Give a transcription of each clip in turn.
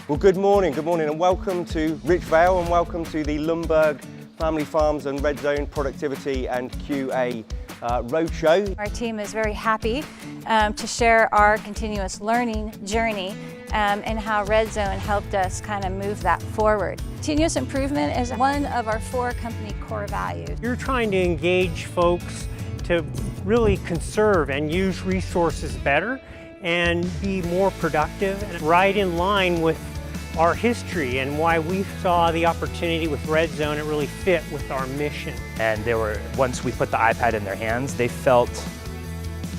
Well, good morning, and welcome to Richvale and welcome to the Lundberg Family Farms and Redzone Productivity and QA Roadshow. Our team is very happy to share our continuous learning journey and how Redzone helped us kind of move that forward. Continuous improvement is one of our 4 company core values. You're trying to engage folks to really conserve and use resources better and be more productive, and right in line with our history and why we saw the opportunity with Redzone. It really fit with our mission. And once we put the iPad in their hands, they felt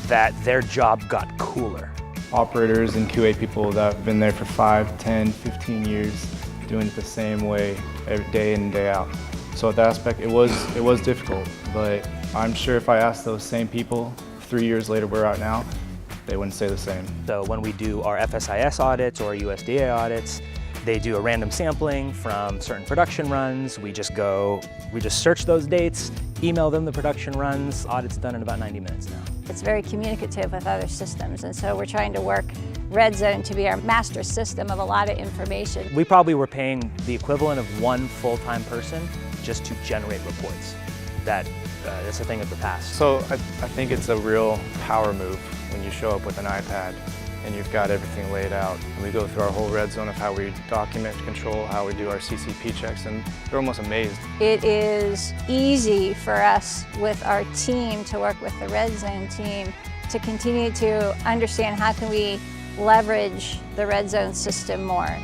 that their job got cooler. Operators and QA people that have been there for 5, 10, 15 years, doing it the same way every day in and day out. So at that aspect, it was difficult, but I'm sure if I asked those same people 3 years later where we're at now, they wouldn't say the same. So when we do our FSIS audits or USDA audits, they do a random sampling from certain production runs. We just search those dates, email them the production runs. Audit's done in about 90 minutes now. It's very communicative with other systems, and so we're trying to work Redzone to be our master system of a lot of information. We probably were paying the equivalent of 1 full-time person just to generate reports. That's a thing of the past. So I think it's a real power move when you show up with an iPad and you've got everything laid out. And we go through our whole Redzone of how we document control, how we do our CCP checks, and they're almost amazed. It is easy for us with our team to work with the Redzone team to continue to understand how can we leverage the Redzone system more.